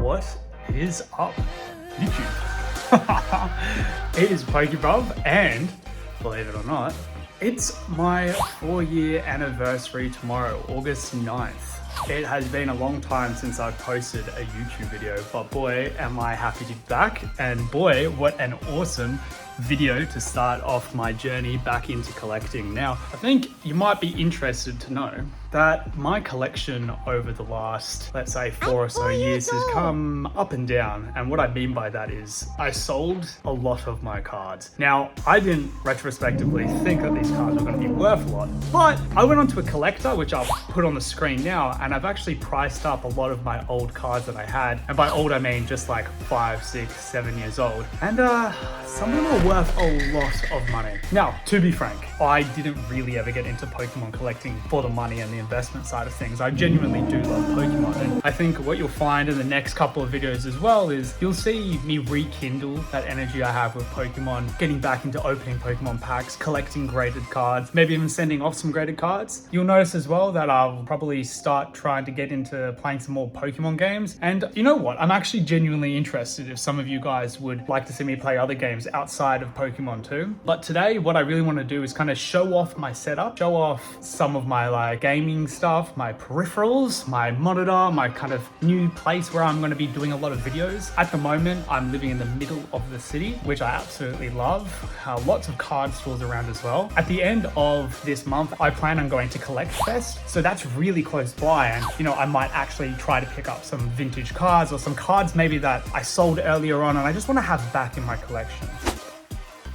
What is up, YouTube? It is Pokebruv, and believe it or not, it's my 4-year anniversary tomorrow, August 9th. It has been a long time since I've posted a YouTube video, but boy, am I happy to be back. And boy, what an awesome video to start off my journey back into collecting. Now, I think you might be interested to know that my collection over the last, let's say, 4 or so years has come up and down. And what I mean by that is I sold a lot of my cards. Now, I didn't retrospectively think that these cards were going to be worth a lot, but I went onto a collector, which I'll put on the screen now, and I've actually priced up a lot of my old cards that I had. And by old, I mean just like 5, 6, 7 years old. And some of them are worth a lot of money. Now, to be frank, I didn't really ever get into Pokemon collecting for the money and the investment side of things. I genuinely do love Pokemon, and I think what you'll find in the next couple of videos as well is you'll see me rekindle that energy I have with Pokemon, getting back into opening Pokemon packs, collecting graded cards, maybe even sending off some graded cards. You'll notice as well that I'll probably start trying to get into playing some more Pokemon games. And you know what? I'm actually genuinely interested if some of you guys would like to see me play other games outside of Pokemon too. But today, what I really want to do is kind of show off my setup, show off some of my gaming stuff, my peripherals, my monitor, my kind of new place where I'm going to be doing a lot of videos. At the moment, I'm living in the middle of the city, which I absolutely love. Lots of card stores around as well. At the end of this month, I plan on going to Collect Fest, so that's really close by, and you know, I might actually try to pick up some vintage cards or some cards maybe that I sold earlier on and I just want to have back in my collection.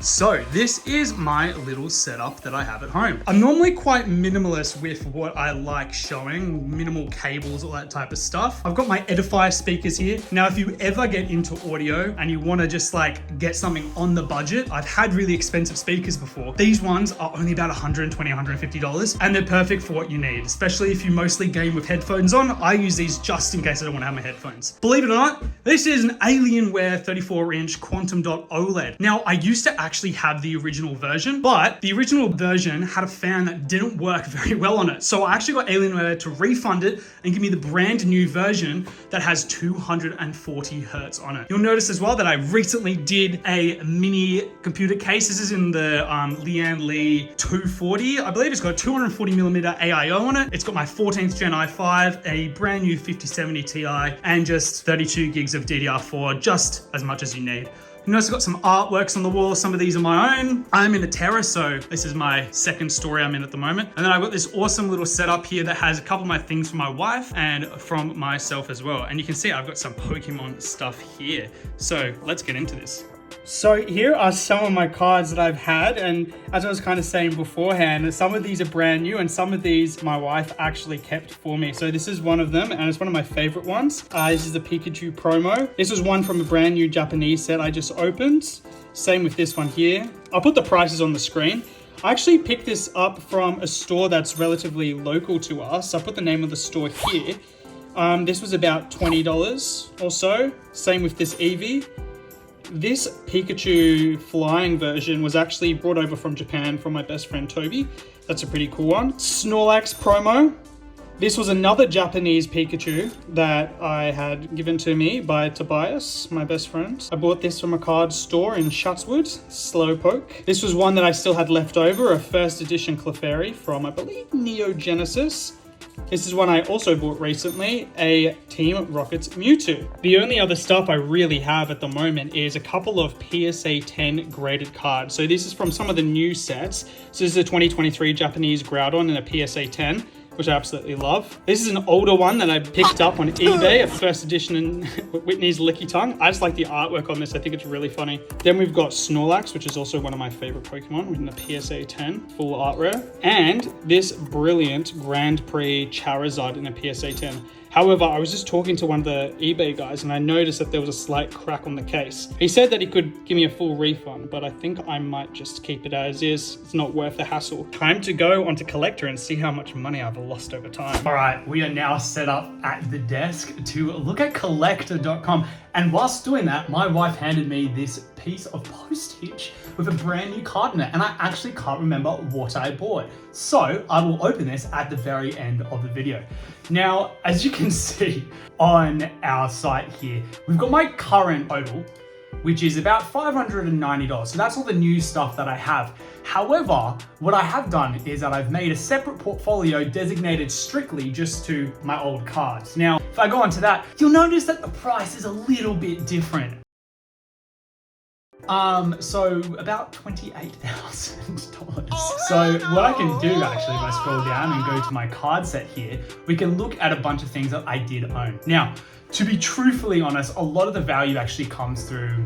So this is my little setup that I have at home. I'm normally quite minimalist with what I like showing, minimal cables, all that type of stuff. I've got my Edifier speakers here. Now, if you ever get into audio and you want to just get something on the budget, I've had really expensive speakers before. These ones are only about $120, $150, and they're perfect for what you need, especially if you mostly game with headphones on. I use these just in case I don't want to have my headphones. Believe it or not, this is an Alienware 34-inch quantum dot OLED. Now, I used to actually have the original version, but the original version had a fan that didn't work very well on it. So I actually got Alienware to refund it and give me the brand new version that has 240 hertz on it. You'll notice as well that I recently did a mini computer case. This is in the Lian Li 240. I believe it's got a 240mm AIO on it. It's got my 14th gen i5, a brand new 5070 Ti, and just 32 gigs of DDR4, just as much as you need. You notice I've got some artworks on the wall. Some of these are my own. I'm in a terrace, so this is my second story I'm in at the moment. And then I've got this awesome little setup here that has a couple of my things from my wife and from myself as well. And you can see I've got some Pokemon stuff here. So let's get into this. So here are some of my cards that I've had, and as I was kind of saying beforehand, some of these are brand new and some of these my wife actually kept for me. So this is one of them, and it's one of my favorite ones. This is the Pikachu promo. This is one from a brand new Japanese set I just opened. Same with this one here. I'll put the prices on the screen. I actually picked this up from a store that's relatively local to us. I put the name of the store here. This was about $20 or so. Same with this Eevee. This Pikachu flying version was actually brought over from Japan from my best friend Toby. That's a pretty cool one. Snorlax promo. This was another Japanese Pikachu that I had given to me by Tobias, my best friend. I bought this from a card store in Shutswood, Slowpoke. This was one that I still had left over, a first edition Clefairy from, I believe, Neo Genesis. This is one I also bought recently, a Team Rocket's Mewtwo. The only other stuff I really have at the moment is a couple of PSA 10 graded cards. So this is from some of the new sets. So this is a 2023 Japanese Groudon and a PSA 10, which I absolutely love. This is an older one that I picked up on eBay, a first edition in Whitney's Licky Tongue. I just like the artwork on this. I think it's really funny. Then we've got Snorlax, which is also one of my favorite Pokemon, in the PSA 10, full art rare. And this brilliant Grand Prix Charizard in a PSA 10. However, I was just talking to one of the eBay guys and I noticed that there was a slight crack on the case. He said that he could give me a full refund, but I think I might just keep it as is. It's not worth the hassle. Time to go onto Collector and see how much money I've lost over time. All right, we are now set up at the desk to look at collector.com. And whilst doing that, my wife handed me this piece of postage with a brand new card in it, and I actually can't remember what I bought. So I will open this at the very end of the video. Now, as you can see on our site here, we've got my current total, which is about $590. So that's all the new stuff that I have. However, what I have done is that I've made a separate portfolio designated strictly just to my old cards. Now, if I go on to that, you'll notice that the price is a little bit different. So about $28,000. So what I can do actually, if I scroll down and go to my card set here, we can look at a bunch of things that I did own. Now, to be truthfully honest, a lot of the value actually comes through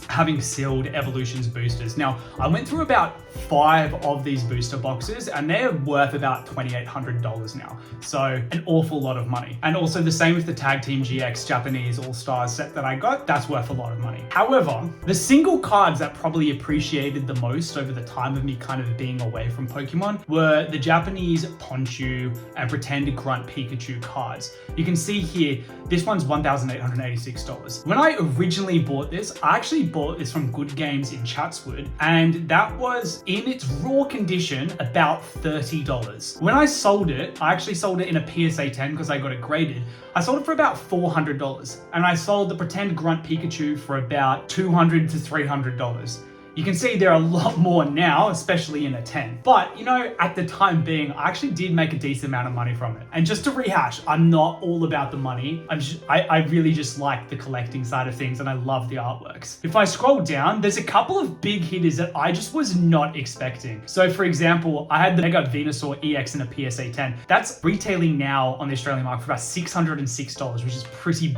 having sealed Evolutions boosters. Now, I went through about 5 of these booster boxes and they're worth about $2,800 now. So an awful lot of money. And also the same with the Tag Team GX Japanese All-Stars set that I got, that's worth a lot of money. However, the single cards that probably appreciated the most over the time of me kind of being away from Pokemon were the Japanese Ponchu and Pretend Grunt Pikachu cards. You can see here, this one's $1,886. When I originally bought this, I actually bought this from Good Games in Chatswood, and that was in its raw condition about $30. When I sold it, I actually sold it in a PSA 10 because I got it graded. I sold it for about $400, and I sold the Pretend Grunt Pikachu for about $200 to $300. You can see there are a lot more now, especially in a 10. But, you know, at the time being, I actually did make a decent amount of money from it. And just to rehash, I'm not all about the money. I really just like the collecting side of things and I love the artworks. If I scroll down, there's a couple of big hitters that I just was not expecting. So for example, I had the Mega Venusaur EX in a PSA 10. That's retailing now on the Australian market for about $606, which is pretty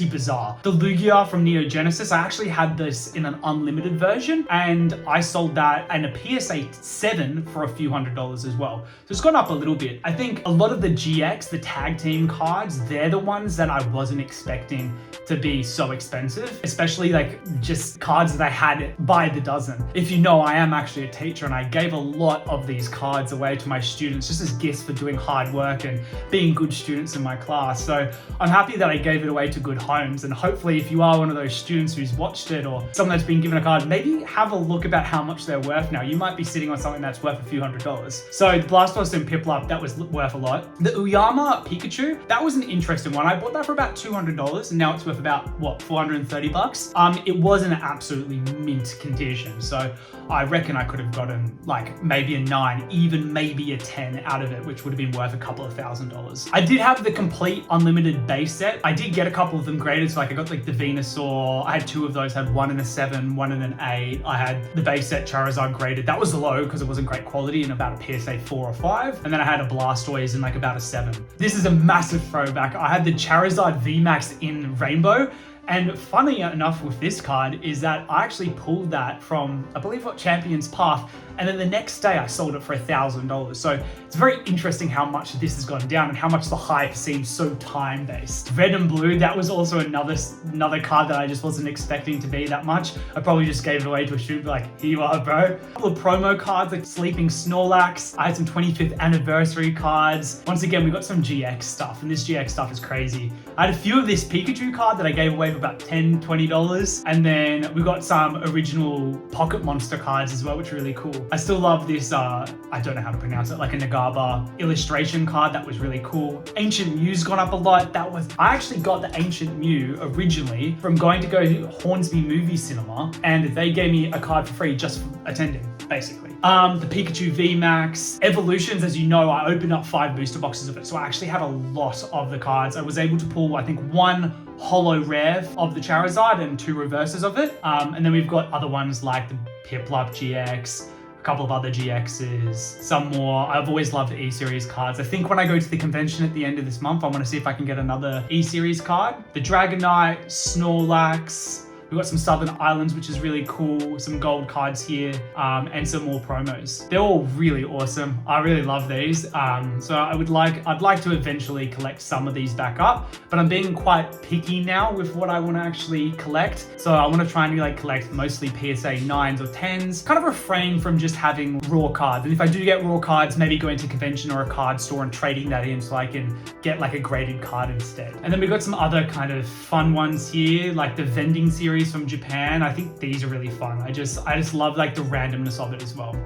bizarre. The Lugia from Neo Genesis, I actually had this in an unlimited version and I sold that in a PSA 7 for a few $100s as well. So it's gone up a little bit. I think a lot of the GX, the tag team cards, they're the ones that I wasn't expecting to be so expensive, especially like just cards that I had by the dozen. If you know, I am actually a teacher and I gave a lot of these cards away to my students just as gifts for doing hard work and being good students in my class. So I'm happy that I gave it away to good homes, and hopefully if you are one of those students who's watched it or someone that's been given a card, maybe have a look about how much they're worth now. You might be sitting on something that's worth a few $100s. So the Blastoise and Piplup, that was worth a lot. The Uyama Pikachu, that was an interesting one. I bought that for about $200 and now it's worth about, what, $430? It was in absolutely mint condition. So I reckon I could have gotten like maybe a 9, even maybe a 10 out of it, which would have been worth a couple of $1,000s. I did have the complete unlimited base set. I did get a couple of them graded. So like I got like the Venusaur, I had 2 of those, had one in a 7, one in an 8. I had the base set Charizard graded. That was low because it wasn't great quality, in about a PSA 4 or 5. And then I had a Blastoise in like about a 7. This is a massive throwback. I had the Charizard VMAX in Rainbow. And funny enough with this card is that I actually pulled that from, I believe, what, Champion's Path, and then the next day I sold it for $1,000. So it's very interesting how much this has gone down and how much the hype seems so time-based. Red and Blue, that was also another card that I just wasn't expecting to be that much. I probably just gave it away to a student, like, here you are, bro. A couple of promo cards like Sleeping Snorlax. I had some 25th anniversary cards. Once again, we got some GX stuff, and this GX stuff is crazy. I had a few of this Pikachu card that I gave away for about $10, $20. And then we got some original Pocket Monster cards as well, which are really cool. I still love this, I don't know how to pronounce it, like a Nagaba illustration card. That was really cool. Ancient Mew's gone up a lot. I actually got the Ancient Mew originally from going to go to Hornsby Movie Cinema, and they gave me a card for free just for attending, basically. The Pikachu VMAX. Evolutions, as you know, I opened up 5 booster boxes of it, so I actually had a lot of the cards. I was able to pull, I think, 1 holo rare of the Charizard and 2 reverses of it. And then we've got other ones like the Piplup GX, a couple of other GXs, some more. I've always loved E-Series cards. I think when I go to the convention at the end of this month, I want to see if I can get another E-Series card. The Dragonite, Snorlax. We've got some Southern Islands, which is really cool. Some gold cards here, and some more promos. They're all really awesome. I really love these. So I'd like to eventually collect some of these back up, but I'm being quite picky now with what I want to actually collect. So I want to try and like collect mostly PSA 9s or 10s, kind of refrain from just having raw cards. And if I do get raw cards, maybe going to convention or a card store and trading that in so I can get like a graded card instead. And then we've got some other kind of fun ones here, like the vending series series from Japan. I think these are really fun. I just love like the randomness of it as well.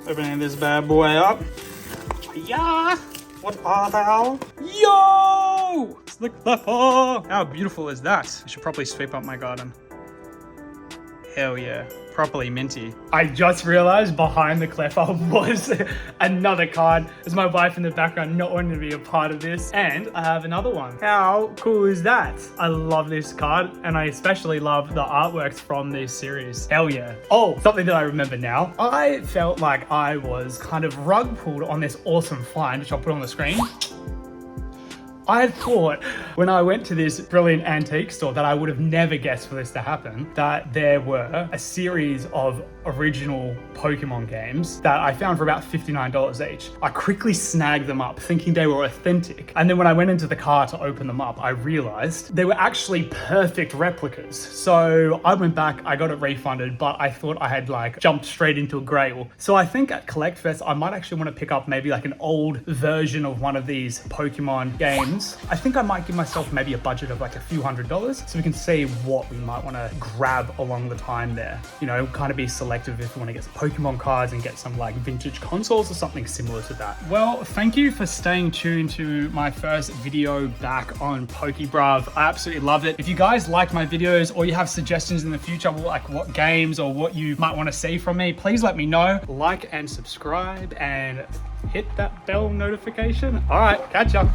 Opening this bad boy up. Yeah. What are thou? Yo! It's the Cleffa! How beautiful is that? I should probably sweep up my garden. Hell yeah. Properly minty. I just realized behind the Cleffa was another card. There's my wife in the background not wanting to be a part of this. And I have another one. How cool is that? I love this card, and I especially love the artworks from this series. Hell yeah. Oh, something that I remember now. I felt like I was kind of rug pulled on this awesome find, which I'll put on the screen. I thought when I went to this brilliant antique store that I would have never guessed for this to happen, that there were a series of original Pokemon games that I found for about $59 each. I quickly snagged them up thinking they were authentic. And then when I went into the car to open them up, I realized they were actually perfect replicas. So I went back, I got it refunded, but I thought I had like jumped straight into a grail. So I think at Collect Fest, I might actually want to pick up maybe like an old version of one of these Pokemon games. I think I might give myself maybe a budget of like a few $100s so we can see what we might want to grab along the time there. You know, kind of be selective if we want to get some Pokemon cards and get some like vintage consoles or something similar to that. Well, thank you for staying tuned to my first video back on Pokebruv. I absolutely loved it. If you guys like my videos or you have suggestions in the future, like what games or what you might want to see from me, please let me know. Like and subscribe and hit that bell notification. All right, catch ya.